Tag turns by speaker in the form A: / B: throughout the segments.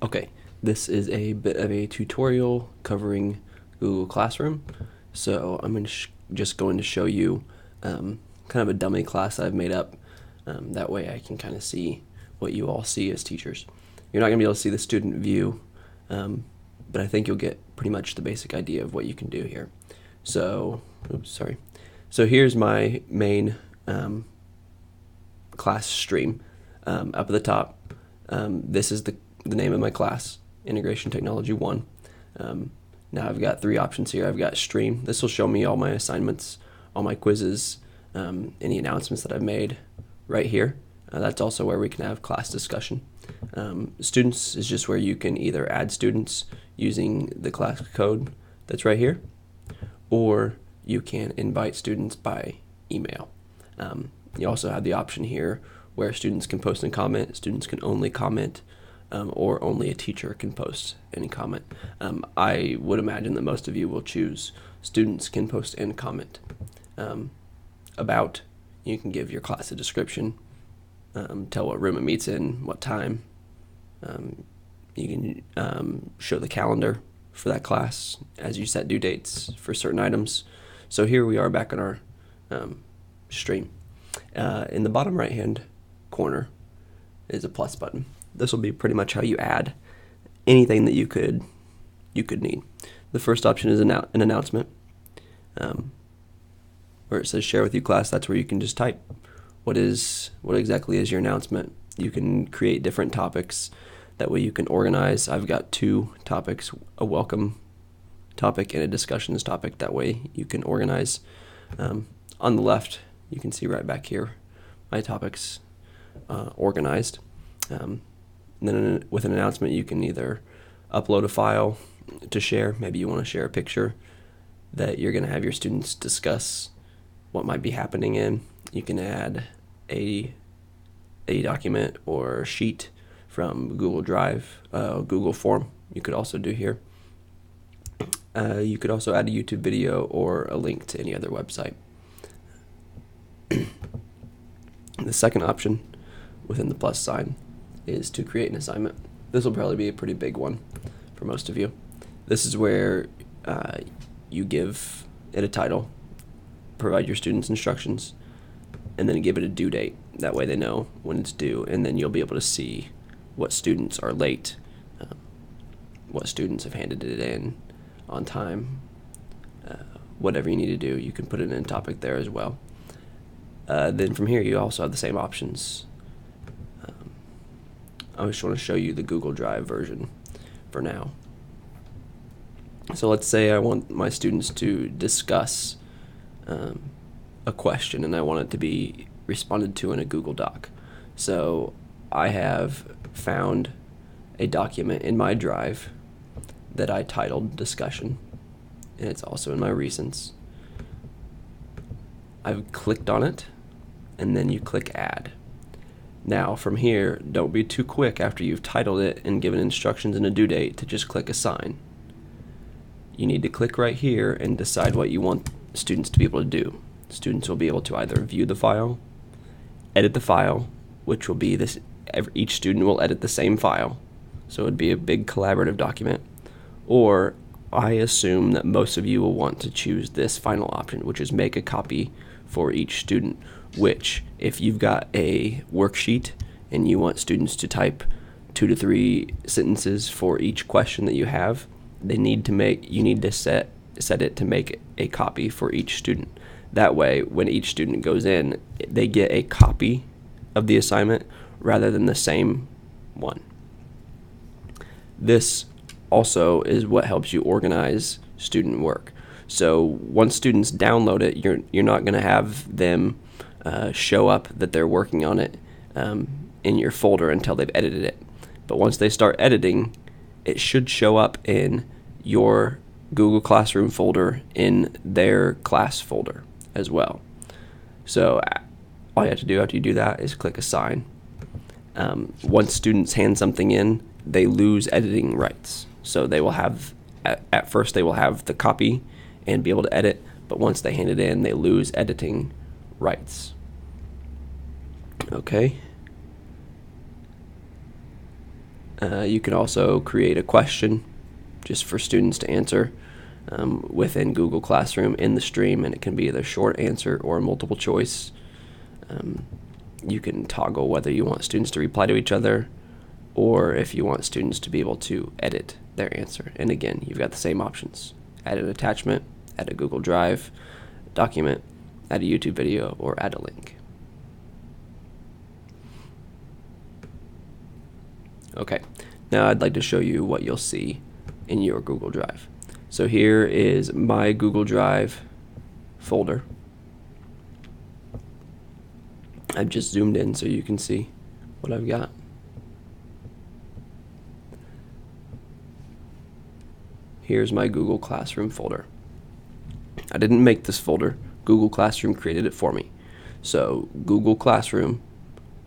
A: Okay, this is a bit of a tutorial covering Google Classroom. So I'm just going to show you kind of a dummy class I've made up. That way I can kind of see what you all see as teachers. You're not going to be able to see the student view, but I think you'll get pretty much the basic idea of what you can do here. So, oops, sorry. So here's my main class stream. Up at the top, this is the name of my class, Integration Technology 1. Now I've got three options here. I've got stream. This will show me all my assignments, all my quizzes, any announcements that I've made right here. That's also where we can have class discussion. Students is just where you can either add students using the class code that's right here, or you can invite students by email. You also have the option here where students can post and comment, students can only comment, or only a teacher can post any comment. I would imagine that most of you will choose students can post and comment. About, you can give your class a description, tell what room it meets in, what time. You can show the calendar for that class as you set due dates for certain items. So here we are back on our stream. In the bottom right hand corner is a plus button. This will be pretty much how you add anything that you could need. The first option is an announcement, where it says share with you class. That's where you can just type what exactly is your announcement. You can create different topics. That way you can organize. I've got two topics, a welcome topic and a discussions topic. That way you can organize. On the left, you can see right back here my topics organized. Then with an announcement, you can either upload a file to share. Maybe you want to share a picture that you're going to have your students discuss what might be happening in. You can add a document or sheet from Google Drive, Google Form. You could also do here. You could also add a YouTube video or a link to any other website. The second option within the plus sign is to create an assignment. This will probably be a pretty big one for most of you. This is where you give it a title, provide your students instructions, and then give it a due date. That way they know when it's due, and then you'll be able to see what students are late, what students have handed it in on time, whatever you need to do. You can put it in a topic there as well. Then from here, you also have the same options. I just want to show you the Google Drive version for now. So let's say I want my students to discuss a question, and I want it to be responded to in a Google Doc. So I have found a document in my Drive that I titled Discussion, and it's also in my Recents. I've clicked on it, and then you click Add. Now from here, don't be too quick after you've titled it and given instructions and a due date to just click Assign. You need to click right here and decide what you want students to be able to do. Students will be able to either view the file, edit the file, which will be this, each student will edit the same file, so it would be a big collaborative document, or I assume that most of you will want to choose this final option, which is make a copy for each student, which if you've got a worksheet and you want students to type 2 to 3 sentences for each question that you have, you need to set it to make a copy for each student. That way, when each student goes in, they get a copy of the assignment rather than the same one. This also is what helps you organize student work. So once students download it, you're not going to have them show up that they're working on it in your folder until they've edited it. But once they start editing, it should show up in your Google Classroom folder in their class folder as well. So all you have to do after you do that is click Assign. Once students hand something in, they lose editing rights. So they will have, at first they will have the copy and be able to edit, but once they hand it in, they lose editing rights. Okay. You can also create a question just for students to answer within Google Classroom in the stream, and it can be either short answer or multiple choice. You can toggle whether you want students to reply to each other or if you want students to be able to edit their answer. And again, you've got the same options. Add an attachment, add a Google Drive document, add a YouTube video, or add a link. Okay, now I'd like to show you what you'll see in your Google Drive. So here is my Google Drive folder. I've just zoomed in so you can see what I've got. Here's my Google Classroom folder. I didn't make this folder. Google Classroom created it for me. So Google Classroom,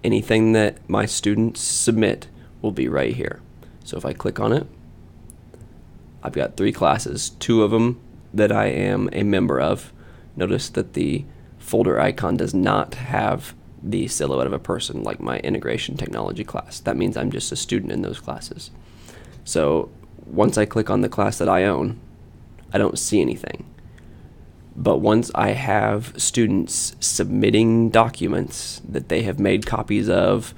A: anything that my students submit will be right here. So if I click on it, I've got 3 classes, 2 of them that I am a member of. Notice that the folder icon does not have the silhouette of a person like my integration technology class. That means I'm just a student in those classes. So once I click on the class that I own, I don't see anything. But once I have students submitting documents that they have made copies of,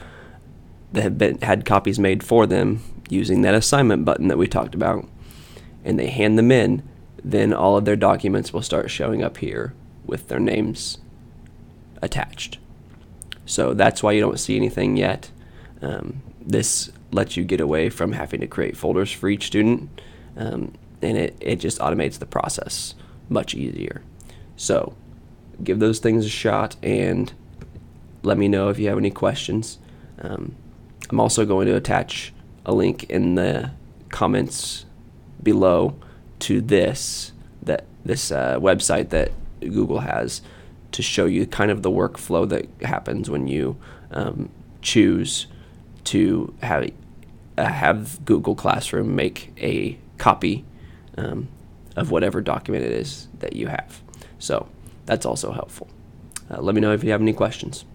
A: that have had copies made for them using that assignment button that we talked about, and they hand them in, then all of their documents will start showing up here with their names attached. So that's why you don't see anything yet. This lets you get away from having to create folders for each student, and it just automates the process much easier. So give those things a shot and let me know if you have any questions. I'm also going to attach a link in the comments below to this website that Google has to show you kind of the workflow that happens when you choose to have Google Classroom make a copy of whatever document it is that you have. So that's also helpful. Let me know if you have any questions.